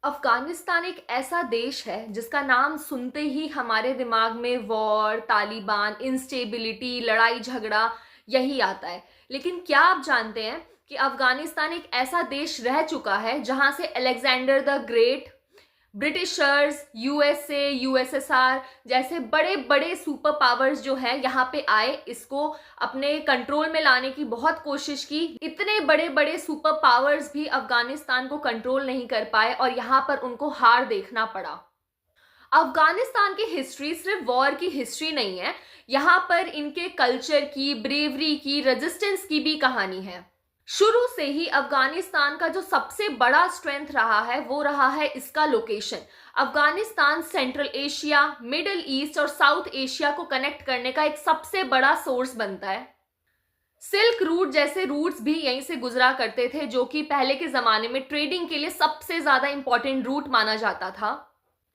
अफगानिस्तान एक ऐसा देश है जिसका नाम सुनते ही हमारे दिमाग में वॉर, तालिबान, इंस्टेबिलिटी, लड़ाई झगड़ा यही आता है। लेकिन क्या आप जानते हैं कि अफगानिस्तान एक ऐसा देश रह चुका है जहां से Alexander the great, Britishers, USA, USSR जैसे बड़े बड़े सुपर पावर्स जो है यहाँ पे आए, इसको अपने कंट्रोल में लाने की बहुत कोशिश की। इतने बड़े बड़े सुपर पावर्स भी अफगानिस्तान को कंट्रोल नहीं कर पाए और यहाँ पर उनको हार देखना पड़ा। अफगानिस्तान की हिस्ट्री सिर्फ वॉर की हिस्ट्री नहीं है, यहाँ पर इनके कल्चर की, ब्रेवरी की, रेजिस्टेंस की भी कहानी है। शुरू से ही अफगानिस्तान का जो सबसे बड़ा स्ट्रेंथ रहा है वो रहा है इसका location. Afghanistan central Asia, middle east और साउथ एशिया को कनेक्ट करने का एक सबसे बड़ा सोर्स बनता है। सिल्क रूट जैसे रूट्स भी यहीं से गुजरा करते थे, जो कि पहले के जमाने में ट्रेडिंग के लिए सबसे ज्यादा इंपॉर्टेंट रूट माना जाता था।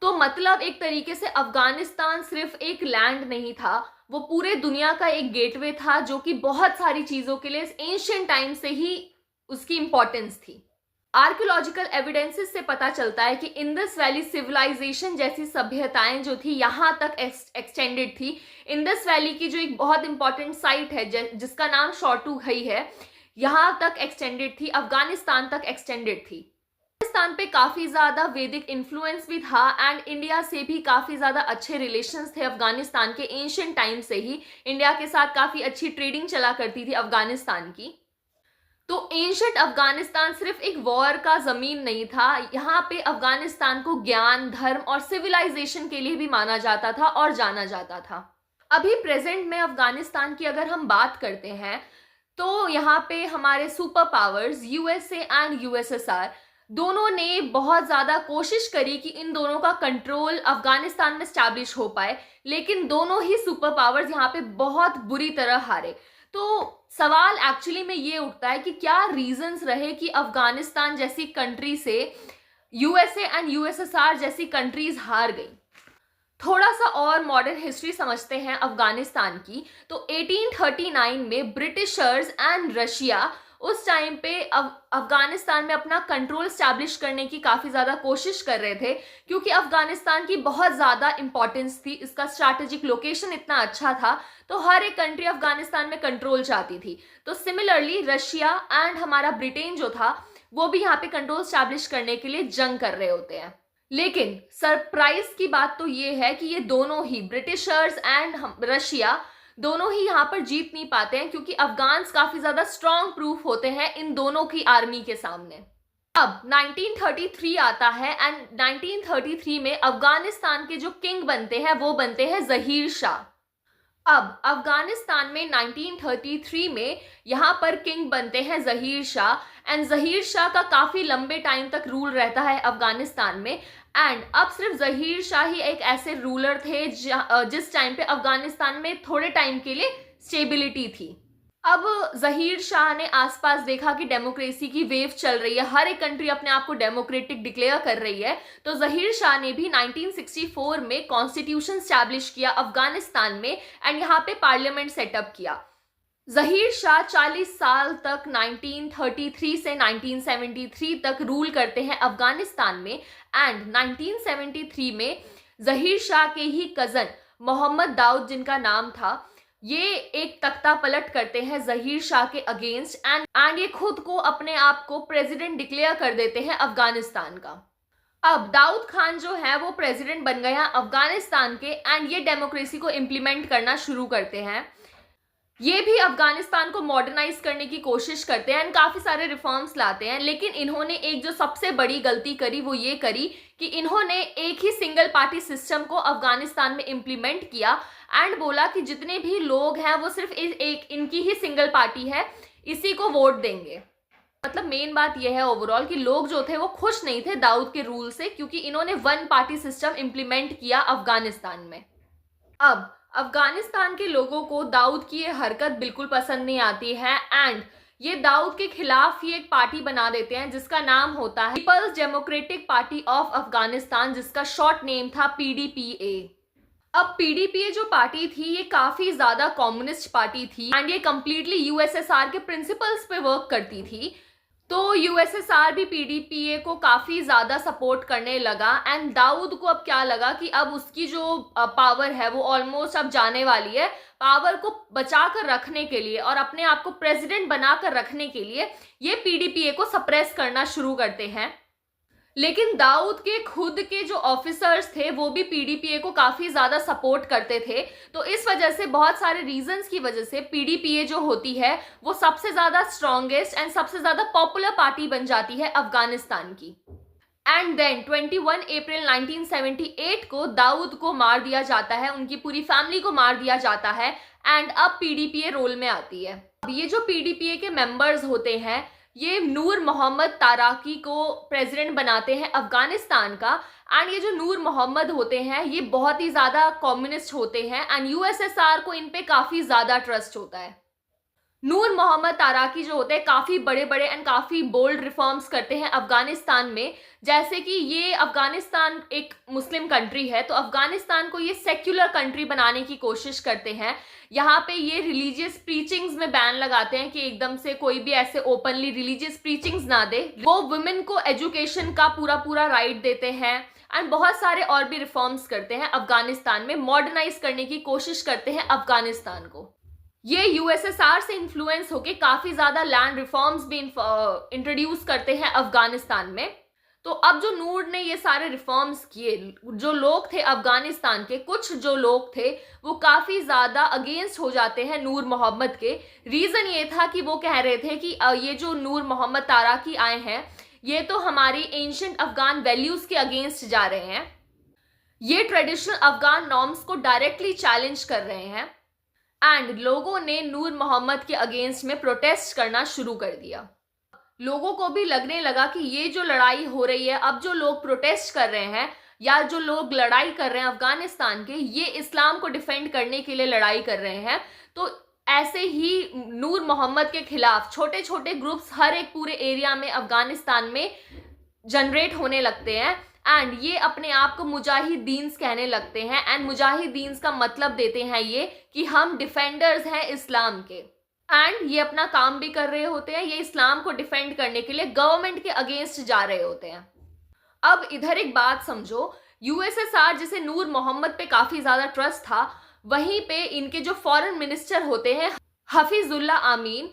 तो मतलब एक तरीके से अफगानिस्तान सिर्फ एक लैंड नहीं था, वो पूरे दुनिया का एक गेटवे था, जो कि बहुत सारी चीजों के लिए एंशिएंट टाइम से ही उसकी इंपॉर्टेंस थी। आर्कियोलॉजिकल एविडेंसेस से पता चलता है कि इंडस वैली सिविलाइजेशन जैसी सभ्यताएं जो थी यहाँ तक एक्सटेंडेड थी। इंडस वैली की जो एक बहुत इंपॉर्टेंट साइट है जिसका नाम शॉर्टू घई है, यहाँ तक एक्सटेंडेड थी, अफगानिस्तान तक एक्सटेंडेड थी। अफगानिस्तान पे काफी ज्यादा वैदिक इन्फ्लुएंस भी था एंड इंडिया से भी काफी ज्यादा अच्छे रिलेशंस थे अफगानिस्तान के। एंशिएंट टाइम से ही इंडिया के साथ काफी अच्छी ट्रेडिंग चला करती थी अफगानिस्तान की। तो एंशिएंट अफगानिस्तान सिर्फ एक वॉर का जमीन नहीं था, यहाँ पे अफगानिस्तान को ज्ञान, धर्म और सिविलाइजेशन के लिए भी माना जाता था और जाना जाता था। अभी प्रेजेंट में अफगानिस्तान की अगर हम बात करते हैं तो यहाँ पे हमारे super powers USA and USSR दोनों ने बहुत ज्यादा कोशिश करी कि इन दोनों का कंट्रोल अफगानिस्तान में स्टैब्लिश हो पाए, लेकिन दोनों ही सुपर पावर्स यहाँ पे बहुत बुरी तरह हारे। तो सवाल एक्चुअली में ये उठता है कि क्या रीजंस रहे कि अफगानिस्तान जैसी कंट्री से यूएसए एंड यूएसएसआर जैसी कंट्रीज हार गई। थोड़ा सा और मॉडर्न हिस्ट्री समझते हैं अफगानिस्तान की। तो 1839 में ब्रिटिशर्स एंड रशिया उस टाइम पे अफगानिस्तान में अपना कंट्रोल स्टैब्लिश करने की काफी ज्यादा कोशिश कर रहे थे, क्योंकि अफगानिस्तान की बहुत ज्यादा इंपॉर्टेंस थी, इसका स्ट्रैटेजिक लोकेशन इतना अच्छा था, तो हर एक कंट्री अफगानिस्तान में कंट्रोल चाहती थी। तो सिमिलरली रशिया एंड हमारा ब्रिटेन जो था वो भी यहाँ पे कंट्रोल स्टैब्लिश करने के लिए जंग कर रहे होते हैं। लेकिन सरप्राइज की बात तो ये है कि ये दोनों ही ब्रिटिशर्स एंड रशिया दोनों ही यहाँ पर जीत नहीं पाते हैं, क्योंकि अफगान्स काफी ज्यादा स्ट्रॉन्ग प्रूफ होते हैं इन दोनों की आर्मी के सामने। अब 1933 आता है एंड 1933 में अफगानिस्तान के जो किंग बनते हैं वो बनते हैं जहीर शाह। अब अफगानिस्तान में 1933 में यहाँ पर किंग बनते हैं जहीर शाह एंड जहीर शाह का काफी लंबे टाइम तक रूल रहता है अफगानिस्तान में। एंड अब सिर्फ जहीर शाह ही एक ऐसे रूलर थे जिस टाइम पे अफगानिस्तान में थोड़े टाइम के लिए स्टेबिलिटी थी। अब जहीर शाह ने आसपास देखा कि डेमोक्रेसी की वेव चल रही है, हर एक कंट्री अपने आप को डेमोक्रेटिक डिक्लेयर कर रही है, तो जहीर शाह ने भी 1964 में कॉन्स्टिट्यूशन स्टैब्लिश किया अफगानिस्तान में एंड यहाँ पे पार्लियामेंट सेटअप किया। जहीर शाह 40 साल तक 1933 से 1973 तक रूल करते हैं अफगानिस्तान में एंड 1973 में जहीर शाह के ही कजन मोहम्मद दाऊद जिनका नाम था, ये एक तख्ता पलट करते हैं जहीर शाह के अगेंस्ट एंड ये खुद को अपने आप को प्रेसिडेंट डिक्लेयर कर देते हैं अफगानिस्तान का। अब दाऊद खान जो है वो प्रेसिडेंट बन गया अफगानिस्तान के एंड ये डेमोक्रेसी को इम्प्लीमेंट करना शुरू करते हैं। ये भी अफगानिस्तान को मॉडर्नाइज करने की कोशिश करते हैं एंड काफी सारे रिफॉर्म्स लाते हैं, लेकिन इन्होंने एक जो सबसे बड़ी गलती करी वो ये करी कि इन्होंने एक ही सिंगल पार्टी सिस्टम को अफगानिस्तान में इम्प्लीमेंट किया एंड बोला कि जितने भी लोग हैं वो सिर्फ एक इनकी ही सिंगल पार्टी है, इसी को वोट देंगे। मतलब मेन बात यह है ओवरऑल कि लोग जो थे वो खुश नहीं थे दाऊद के रूल से, क्योंकि इन्होंने वन पार्टी सिस्टम इम्प्लीमेंट किया अफगानिस्तान में। अब अफगानिस्तान के लोगों को दाऊद की ये हरकत बिल्कुल पसंद नहीं आती है एंड ये दाऊद के खिलाफ ही एक पार्टी बना देते हैं जिसका नाम होता है People's Democratic Party of Afghanistan, जिसका शॉर्ट नेम था पीडीपीए। अब पीडीपीए जो पार्टी थी ये काफी ज्यादा कम्युनिस्ट पार्टी थी एंड ये कंप्लीटली यूएसएसआर के प्रिंसिपल्स पे वर्क करती थी। तो यूएसएसआर भी पीडीपीए को काफी ज्यादा सपोर्ट करने लगा एंड दाऊद को अब क्या लगा कि अब उसकी जो पावर है वो ऑलमोस्ट अब जाने वाली है। पावर को बचा कर रखने के लिए और अपने आप को प्रेसिडेंट बनाकर रखने के लिए ये पीडीपीए को सप्रेस करना शुरू करते हैं। लेकिन दाऊद के खुद के जो ऑफिसर्स थे वो भी पीडीपीए को काफी ज्यादा सपोर्ट करते थे। तो इस वजह से बहुत सारे रीजंस की वजह से पीडीपीए जो होती है वो सबसे ज्यादा स्ट्रॉन्गेस्ट एंड सबसे ज्यादा पॉपुलर पार्टी बन जाती है अफगानिस्तान की। एंड देन 21 अप्रैल 1978 को दाऊद को मार दिया जाता है, उनकी पूरी फैमिली को मार दिया जाता है एंड अब पीडीपीए रोल में आती है। अब ये जो पीडीपीए के मेंबर्स होते हैं ये नूर मोहम्मद ताराकी को प्रेसिडेंट बनाते हैं अफगानिस्तान का। एंड ये जो नूर मोहम्मद होते हैं ये बहुत ही ज्यादा कम्युनिस्ट होते हैं एंड यूएसएसआर को इन पे काफी ज्यादा ट्रस्ट होता है। नूर मोहम्मद ताराकी जो होते हैं काफी बड़े बड़े एंड काफी बोल्ड रिफॉर्म्स करते हैं अफगानिस्तान में। जैसे कि ये अफगानिस्तान एक मुस्लिम कंट्री है तो अफगानिस्तान को ये सेक्युलर कंट्री बनाने की कोशिश करते हैं। यहाँ पे ये रिलीजियस प्रीचिंग्स में बैन लगाते हैं कि एकदम से कोई भी ऐसे ओपनली रिलीजियस प्रीचिंग्स ना दे। वो वुमेन को एजुकेशन का पूरा पूरा राइट देते हैं एंड बहुत सारे और भी रिफॉर्म्स करते हैं अफगानिस्तान में, मॉडर्नाइज करने की कोशिश करते हैं अफगानिस्तान को। ये यूएसएसआर से इन्फ्लुएंस होके काफी ज्यादा लैंड रिफॉर्म्स भी इंट्रोड्यूस करते हैं अफगानिस्तान में। तो अब जो नूर ने ये सारे रिफॉर्म्स किए, जो लोग थे अफगानिस्तान के, कुछ जो लोग थे वो काफी ज्यादा अगेंस्ट हो जाते हैं नूर मोहम्मद के। रीजन ये था कि वो कह रहे थे कि ये जो नूर मोहम्मद ताराकी आए हैं ये तो हमारी एंशिएंट अफगान वैल्यूज के अगेंस्ट जा रहे हैं, ये ट्रेडिशनल अफगान नॉर्म्स को डायरेक्टली चैलेंज कर रहे हैं। एंड लोगों ने नूर मोहम्मद के अगेंस्ट में प्रोटेस्ट करना शुरू कर दिया। लोगों को भी लगने लगा कि ये जो लड़ाई हो रही है, अब जो लोग प्रोटेस्ट कर रहे हैं या जो लोग लड़ाई कर रहे हैं अफगानिस्तान के, ये इस्लाम को डिफेंड करने के लिए लड़ाई कर रहे हैं। तो ऐसे ही नूर मोहम्मद के खिलाफ छोटे छोटे ग्रुप्स हर एक पूरे एरिया में अफगानिस्तान में जनरेट होने लगते हैं एंड ये अपने आप को मुजाहिदीन्स कहने लगते हैं। एंड मुजाहिदीन्स का मतलब देते हैं ये कि हम डिफेंडर्स हैं इस्लाम के। एंड ये अपना काम भी कर रहे होते हैं, ये इस्लाम को डिफेंड करने के लिए गवर्नमेंट के अगेंस्ट जा रहे होते हैं। अब इधर एक बात समझो, यूएसएसआर जिसे नूर मोहम्मद पे काफी ज्यादा ट्रस्ट था, वहीं पे इनके जो फॉरेन मिनिस्टर होते हैं हफीजुल्लाह आमीन,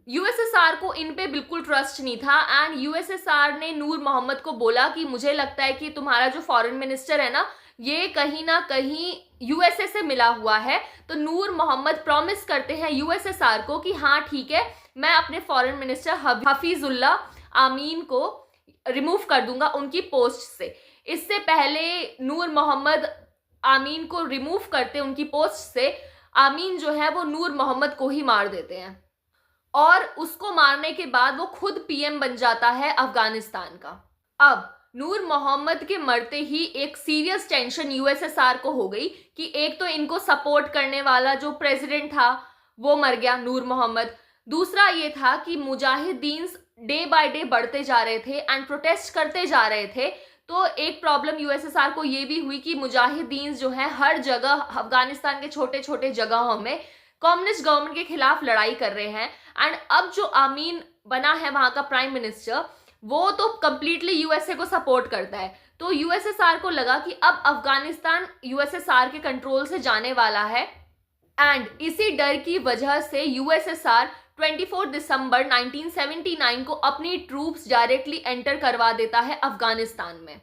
यूएसएसआर को इन पे बिल्कुल ट्रस्ट नहीं था। एंड यूएसएसआर ने नूर मोहम्मद को बोला कि मुझे लगता है कि तुम्हारा जो फॉरेन मिनिस्टर है ना ये कहीं ना कहीं यूएसए से मिला हुआ है। तो नूर मोहम्मद प्रॉमिस करते हैं यूएसएसआर को कि हाँ ठीक है, मैं अपने फॉरेन मिनिस्टर हफीजुल्लाह आमीन को रिमूव कर दूंगा उनकी पोस्ट से। इससे पहले नूर मोहम्मद आमीन को रिमूव करते उनकी पोस्ट से, आमीन जो है वो नूर मोहम्मद को ही मार देते हैं और उसको मारने के बाद वो खुद पीएम बन जाता है अफगानिस्तान का। अब नूर मोहम्मद के मरते ही एक सीरियस टेंशन यूएसएसआर को हो गई कि एक तो इनको सपोर्ट करने वाला जो प्रेसिडेंट था वो मर गया नूर मोहम्मद, दूसरा ये था कि मुजाहिदीन डे बाय डे बढ़ते जा रहे थे एंड प्रोटेस्ट करते जा रहे थे। तो एक प्रॉब्लम यूएसएसआर को ये भी हुई कि मुजाहिदीन जो है हर जगह अफगानिस्तान के छोटे छोटे जगहों में कम्युनिस्ट गवर्नमेंट के खिलाफ लड़ाई कर रहे हैं। एंड अब जो आमीन बना है वहां का प्राइम मिनिस्टर, वो तो कंप्लीटली यूएसए को सपोर्ट करता है। तो यूएसएसआर को लगा कि अब अफगानिस्तान यूएसएसआर के कंट्रोल से जाने वाला है एंड इसी डर की वजह से यूएसएसआर 24 दिसंबर 1979 को अपनी ट्रूप्स डायरेक्टली एंटर करवा देता है अफगानिस्तान में।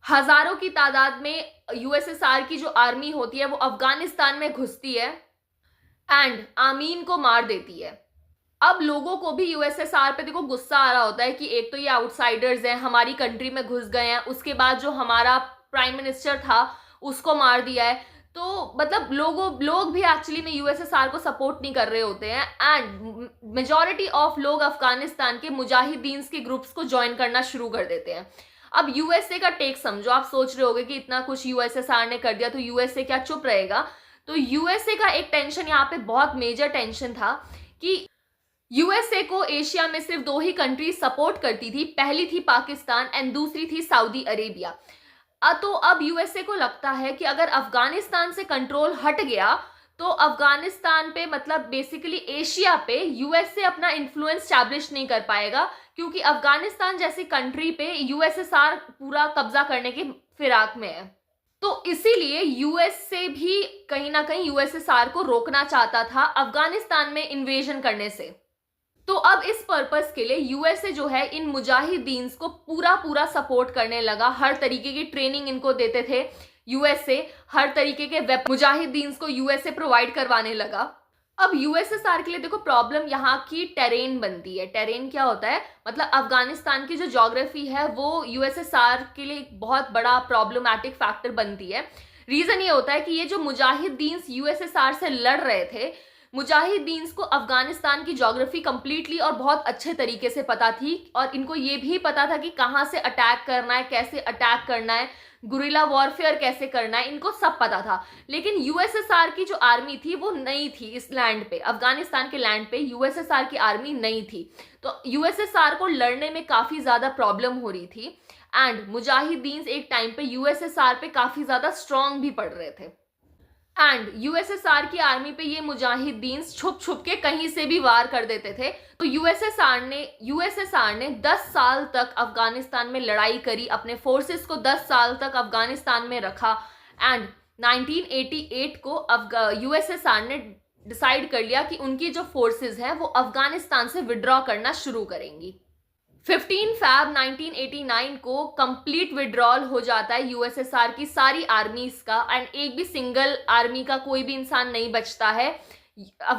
हजारों की तादाद में यूएसएसआर की जो आर्मी होती है वो अफगानिस्तान में घुसती है एंड आमीन को मार देती है। अब लोगों को भी यूएसएसआर पे देखो गुस्सा आ रहा होता है कि एक तो ये आउटसाइडर्स हैं, हमारी कंट्री में घुस गए हैं, उसके बाद जो हमारा प्राइम मिनिस्टर था उसको मार दिया है। तो मतलब लोग भी एक्चुअली में यूएसएसआर को सपोर्ट नहीं कर रहे होते हैं एंड मेजॉरिटी ऑफ लोग अफगानिस्तान के मुजाहिदीन के ग्रुप्स को ज्वाइन करना शुरू कर देते हैं। अब यूएसए का टेक समझो, आप सोच रहे होगे कि इतना कुछ यूएसएसआर ने कर दिया तो यूएसए क्या चुप रहेगा। तो यूएसए का एक टेंशन यहाँ पे बहुत मेजर टेंशन था कि यूएसए को एशिया में सिर्फ दो ही कंट्री सपोर्ट करती थी, पहली थी पाकिस्तान एंड दूसरी थी सऊदी अरेबिया। तो अब यूएसए को लगता है कि अगर अफगानिस्तान से कंट्रोल हट गया तो अफगानिस्तान पे मतलब बेसिकली एशिया पे यूएसए अपना इन्फ्लुएंस स्टैब्लिश नहीं कर पाएगा क्योंकि अफगानिस्तान जैसी कंट्री पे यूएसएसआर पूरा कब्जा करने की फिराक में है। तो इसीलिए यूएस से भी कहीं ना कहीं यूएसएसआर को रोकना चाहता था अफगानिस्तान में इन्वेजन करने से। तो अब इस पर्पस के लिए यूएसए जो है इन मुजाहिदीन्स को पूरा पूरा सपोर्ट करने लगा, हर तरीके की ट्रेनिंग इनको देते थे यूएसए, हर तरीके के मुजाहिदीन्स को यूएसए प्रोवाइड करवाने लगा। अब यूएसएसआर के लिए देखो प्रॉब्लम यहाँ की टेरेन बनती है। टेरेन क्या होता है, मतलब अफगानिस्तान की जो ज्योग्राफी है वो यूएसएसआर के लिए एक बहुत बड़ा प्रॉब्लमैटिक फैक्टर बनती है। रीजन ये होता है कि ये जो मुजाहिदीन्स यूएसएसआर से लड़ रहे थे, मुजाहिदीन्स को अफगानिस्तान की ज्योग्राफी कंप्लीटली और बहुत अच्छे तरीके से पता थी, और इनको ये भी पता था कि कहाँ से अटैक करना है, कैसे अटैक करना है, गुरिल्ला वॉरफेयर कैसे करना है, इनको सब पता था। लेकिन यूएसएसआर की जो आर्मी थी वो नई थी इस लैंड पे, अफगानिस्तान के लैंड पे यूएसएसआर की आर्मी नई थी। तो यूएसएसआर को लड़ने में काफी ज्यादा प्रॉब्लम हो रही थी, एंड मुजाहिदीन एक टाइम पे यूएसएसआर पे काफी ज्यादा स्ट्रांग भी पड़ रहे थे। एंड यूएसएसआर की आर्मी पे ये मुजाहिदीन छुप छुप के कहीं से भी वार कर देते थे। तो यूएसएसआर ने 10 साल तक अफगानिस्तान में लड़ाई करी, अपने फोर्सेस को 10 साल तक अफगानिस्तान में रखा, एंड 1988 को यूएसएसआर ने डिसाइड कर लिया कि उनकी जो फोर्सेस हैं वो अफगानिस्तान से विड्रॉ करना शुरू करेंगी। 15 फैब 1989 को कंप्लीट विड्रॉल हो जाता है यूएसएसआर की सारी आर्मीज का, एंड एक भी सिंगल आर्मी का कोई भी इंसान नहीं बचता है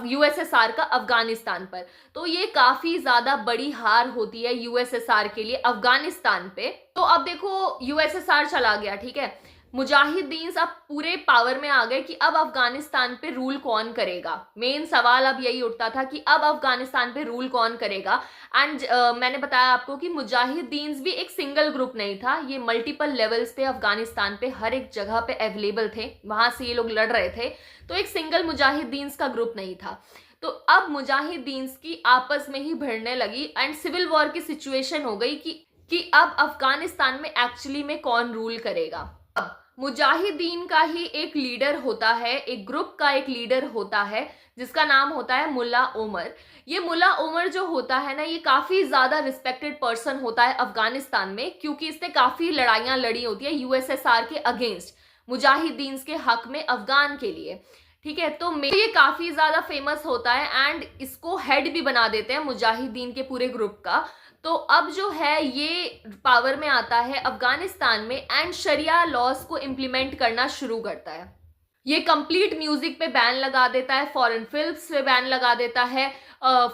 यूएसएसआर का अफगानिस्तान पर। तो ये काफी ज्यादा बड़ी हार होती है यूएसएसआर के लिए अफगानिस्तान पे। तो अब देखो यूएसएसआर चला गया, ठीक है, मुजाहिदीन अब पूरे पावर में आ गए कि अब अफगानिस्तान पे रूल कौन करेगा। मेन सवाल अब यही उठता था कि अब अफगानिस्तान पे रूल कौन करेगा। एंड मैंने बताया आपको कि मुजाहिदीन भी एक सिंगल ग्रुप नहीं था, ये मल्टीपल लेवल्स पे अफगानिस्तान पे हर एक जगह पे अवेलेबल थे, वहां से ये लोग लड़ रहे थे। तो एक सिंगल मुजाहिदीन का ग्रुप नहीं था। तो अब मुजाहिदीन की आपस में ही भिड़ने लगी, एंड सिविल वॉर की सिचुएशन हो गई कि अब अफगानिस्तान में एक्चुअली में कौन रूल करेगा। मुजाहिदीन का ही एक लीडर होता है, एक ग्रुप का एक लीडर होता है जिसका नाम होता है मुल्ला उमर। ये मुल्ला उमर जो होता है ना, ये काफी ज्यादा रिस्पेक्टेड पर्सन होता है अफगानिस्तान में, क्योंकि इसने काफी लड़ाइयां लड़ी होती है यूएसएसआर के अगेंस्ट, मुजाहिदीन के हक में, अफगान के लिए, ठीक है। तो ये काफी ज्यादा फेमस होता है, एंड इसको हेड भी बना देते हैं मुजाहिदीन के पूरे ग्रुप का। तो अब जो है ये पावर में आता है अफगानिस्तान में, एंड शरिया लॉज को इम्प्लीमेंट करना शुरू करता है। ये कंप्लीट म्यूजिक पे बैन लगा देता है, फॉरेन फिल्म्स पे बैन लगा देता है,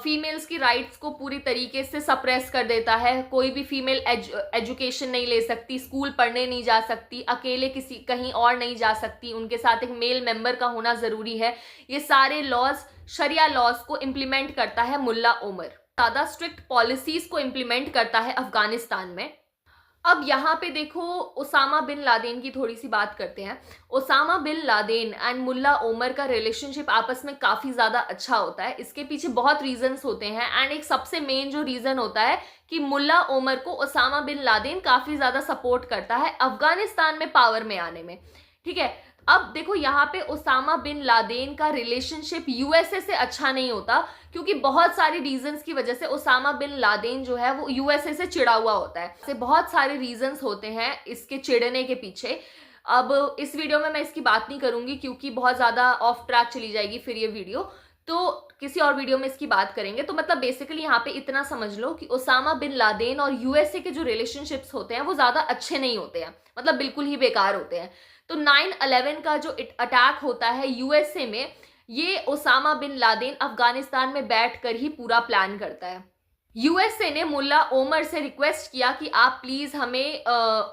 फीमेल्स की राइट्स को पूरी तरीके से सप्रेस कर देता है। कोई भी फीमेल एजुकेशन नहीं ले सकती, स्कूल पढ़ने नहीं जा सकती, अकेले किसी कहीं और नहीं जा सकती, उनके साथ एक मेल मेंबर का होना जरूरी है। ये सारे लॉज, शरिया लॉज को इम्प्लीमेंट करता है मुल्ला उमर, ज्यादा स्ट्रिक्ट पॉलिसीज को इम्प्लीमेंट करता है अफगानिस्तान में। अब यहाँ पे देखो ओसामा बिन लादेन की थोड़ी सी बात करते हैं। ओसामा बिन लादेन एंड मुल्ला उमर का रिलेशनशिप आपस में काफी ज्यादा अच्छा होता है। इसके पीछे बहुत रीजंस होते हैं, एंड एक सबसे मेन जो रीजन होता है कि मुल्ला उमर को ओसामा बिन लादेन काफी ज्यादा सपोर्ट करता है अफगानिस्तान में पावर में आने में, ठीक है। अब देखो यहाँ पे ओसामा बिन लादेन का रिलेशनशिप यूएसए से अच्छा नहीं होता, क्योंकि बहुत सारी रीजंस की वजह से ओसामा बिन लादेन जो है वो यूएसए से चिढ़ा हुआ होता है। से बहुत सारे रीजंस होते हैं इसके चिढ़ने के पीछे। अब इस वीडियो में मैं इसकी बात नहीं करूंगी क्योंकि बहुत ज्यादा ऑफ ट्रैक चली जाएगी फिर ये वीडियो, तो किसी और वीडियो में इसकी बात करेंगे। तो मतलब बेसिकली यहाँ पे इतना समझ लो कि ओसामा बिन लादेन और यूएसए के जो रिलेशनशिप्स होते हैं वो ज्यादा अच्छे नहीं होते हैं, मतलब बिल्कुल ही बेकार होते हैं। तो 9/11 का जो अटैक होता है यूएसए में, ये ओसामा बिन लादेन अफगानिस्तान में बैठकर ही पूरा प्लान करता है। यूएसए ने मुल्ला उमर से रिक्वेस्ट किया कि आप प्लीज हमें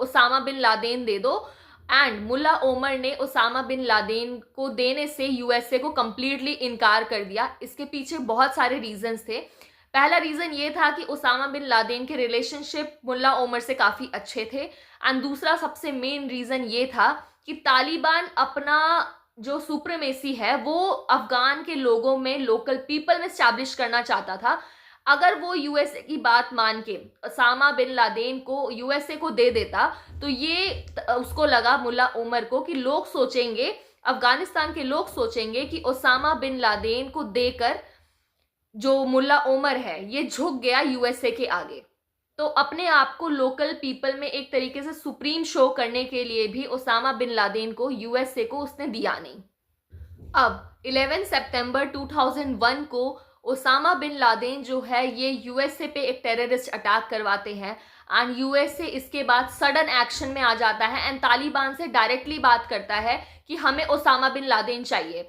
ओसामा बिन लादेन दे दो, एंड मुल्ला उमर ने ओसामा बिन लादेन को देने से यूएसए को कंप्लीटली इनकार कर दिया। इसके पीछे बहुत सारे रीजंस थे। पहला रीजन ये था कि ओसामा बिन लादेन के रिलेशनशिप मुल्ला उमर से काफी अच्छे थे, एंड दूसरा सबसे मेन रीजन ये था कि तालिबान अपना जो सुप्रीमेसी है वो अफगान के लोगों में, लोकल पीपल में एस्टैब्लिश करना चाहता था। अगर वो यूएसए की बात मान के ओसामा बिन लादेन को यूएसए को दे देता, तो ये उसको लगा मुल्ला उमर को कि लोग सोचेंगे, अफगानिस्तान के लोग सोचेंगे कि ओसामा बिन लादेन को देकर जो मुल्ला उमर है ये झुक गया यूएसए के आगे। तो अपने आप को लोकल पीपल में एक तरीके से सुप्रीम शो करने के लिए भी ओसामा बिन लादेन को यूएसए को उसने दिया नहीं। अब 11 सितंबर 2001 को ओसामा बिन लादेन जो है ये यूएसए पे एक टेररिस्ट अटैक करवाते हैं एंड यूएसए इसके बाद सडन एक्शन में आ जाता है एंड तालिबान से डायरेक्टली बात करता है कि हमें ओसामा बिन लादेन चाहिए।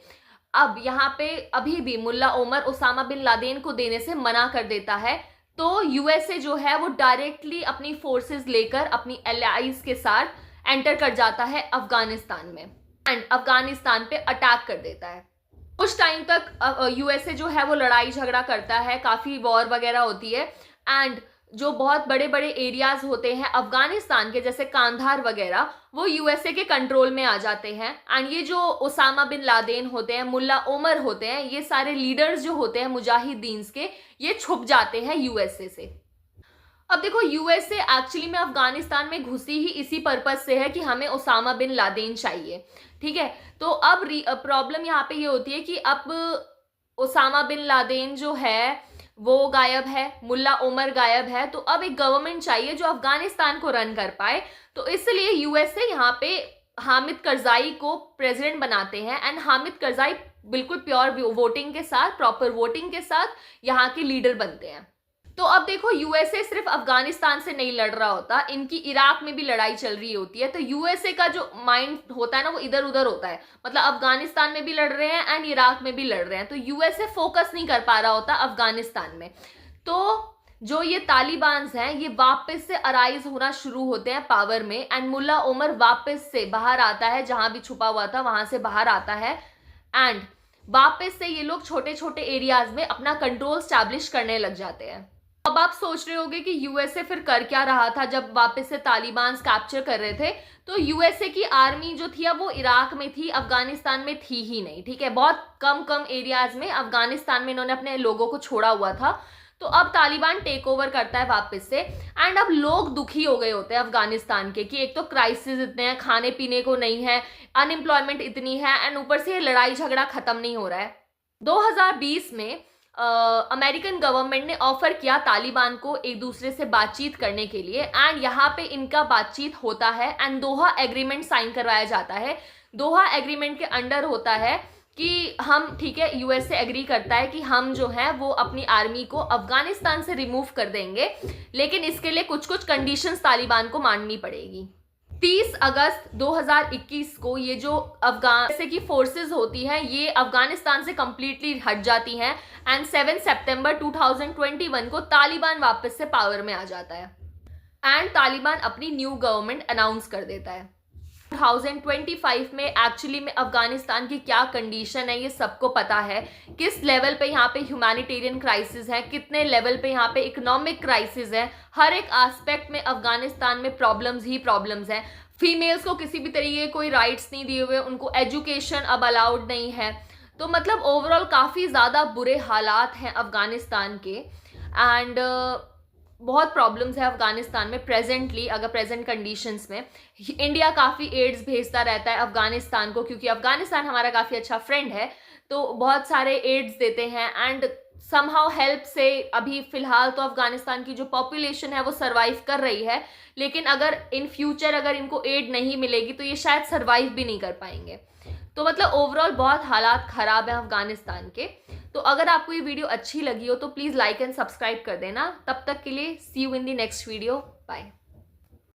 अब यहाँ पे अभी भी मुल्ला ओमर ओसामा बिन लादेन को देने से मना कर देता है, तो यूएसए जो है वो डायरेक्टली अपनी फोर्सेस लेकर अपनी एलाइज के साथ एंटर कर जाता है अफगानिस्तान में एंड अफगानिस्तान पे अटैक कर देता है। कुछ टाइम तक यूएसए जो है वो लड़ाई झगड़ा करता है, काफी वॉर वगैरह होती है एंड जो बहुत बड़े बड़े एरियाज होते हैं अफगानिस्तान के जैसे कांधार वगैरह वो यूएसए के कंट्रोल में आ जाते हैं एंड ये जो ओसामा बिन लादेन होते हैं, मुल्ला ओमर होते हैं, ये सारे लीडर्स जो होते हैं मुजाहिदीन के, ये छुप जाते हैं यूएसए से। अब देखो यूएसए एक्चुअली में अफगानिस्तान में घुसी ही इसी पर्पज से है कि हमें ओसामा बिन लादेन चाहिए, ठीक है। तो अब प्रॉब्लम यहाँ पे ये होती है कि अब ओसामा बिन लादेन जो है वो गायब है, मुल्ला ओमर गायब है, तो अब एक गवर्नमेंट चाहिए जो अफगानिस्तान को रन कर पाए। तो इसलिए यूएसए यहाँ पे हामिद करजाई को प्रेसिडेंट बनाते हैं एंड हामिद करजाई बिल्कुल प्योर वोटिंग के साथ, प्रॉपर वोटिंग के साथ यहाँ के लीडर बनते हैं। तो अब देखो यूएसए सिर्फ अफगानिस्तान से नहीं लड़ रहा होता, इनकी इराक में भी लड़ाई चल रही होती है। तो यूएसए का जो माइंड होता है ना वो इधर उधर होता है, मतलब अफगानिस्तान में भी लड़ रहे हैं एंड इराक में भी लड़ रहे हैं, तो यूएसए फोकस नहीं कर पा रहा होता अफगानिस्तान में। तो जो ये तालिबान्स हैं ये वापस से अराइज होना शुरू होते हैं पावर में एंड मुल्ला ओमर वापस से बाहर आता है, जहां भी छुपा हुआ था वहां से बाहर आता है एंड वापस से ये लोग छोटे छोटे एरियाज में अपना कंट्रोल स्टैब्लिश करने लग जाते हैं। अब आप सोच रहे होंगे कि यूएसए फिर कर क्या रहा था जब वापस से तालिबान कैप्चर कर रहे थे। तो यूएसए की आर्मी जो थी अब वो इराक में थी, अफगानिस्तान में थी ही नहीं, ठीक है। बहुत कम एरियाज में अफगानिस्तान में इन्होंने अपने लोगों को छोड़ा हुआ था। तो अब तालिबान टेक ओवर करता है वापस से एंड अब लोग दुखी हो गए होते हैं अफगानिस्तान के कि एक तो क्राइसिस इतने हैं, खाने पीने को नहीं है, अनएम्प्लॉयमेंट इतनी है एंड ऊपर से लड़ाई झगड़ा खत्म नहीं हो रहा है। 2020 में अमेरिकन गवर्नमेंट ने ऑफर किया तालिबान को एक दूसरे से बातचीत करने के लिए एंड यहाँ पे इनका बातचीत होता है एंड दोहा एग्रीमेंट साइन करवाया जाता है। दोहा एग्रीमेंट के अंडर होता है कि हम, ठीक है, यूएसए एग्री करता है कि हम जो है वो अपनी आर्मी को अफगानिस्तान से रिमूव कर देंगे, लेकिन इसके लिए कुछ कुछ कंडीशंस तालिबान को माननी पड़ेगी। 30 अगस्त 2021 को ये जो अफगान की फोर्सेस होती हैं ये अफगानिस्तान से कंप्लीटली हट जाती हैं एंड 7 सितंबर 2021 को तालिबान वापस से पावर में आ जाता है एंड तालिबान अपनी न्यू गवर्नमेंट अनाउंस कर देता है। 2025 में एक्चुअली में अफगानिस्तान की क्या कंडीशन है ये सबको पता है, किस लेवल पे यहाँ पे ह्यूमैनिटेरियन क्राइसिस है, कितने लेवल पे यहाँ पे इकोनॉमिक क्राइसिस है, हर एक एस्पेक्ट में अफगानिस्तान में प्रॉब्लम्स ही प्रॉब्लम्स हैं। फीमेल्स को किसी भी तरीके के कोई राइट्स नहीं दिए हुए, उनको एजुकेशन अब अलाउड नहीं है। तो मतलब ओवरऑल काफ़ी ज़्यादा बुरे हालात हैं अफगानिस्तान के एंड बहुत प्रॉब्लम्स है अफगानिस्तान में प्रेजेंटली। अगर प्रेजेंट कंडीशंस में इंडिया काफ़ी एड्स भेजता रहता है अफगानिस्तान को, क्योंकि अफगानिस्तान हमारा काफ़ी अच्छा फ्रेंड है, तो बहुत सारे एड्स देते हैं एंड समहाउ हेल्प से अभी फिलहाल तो अफगानिस्तान की जो पॉपुलेशन है वो सरवाइव कर रही है, लेकिन अगर इन फ्यूचर अगर इनको एड नहीं मिलेगी तो ये शायद सरवाइव भी नहीं कर पाएंगे। तो मतलब ओवरऑल बहुत हालात ख़राब हैं अफगानिस्तान के। तो अगर आपको ये वीडियो अच्छी लगी हो तो प्लीज़ लाइक एंड सब्सक्राइब कर देना। तब तक के लिए see you in the next video, bye.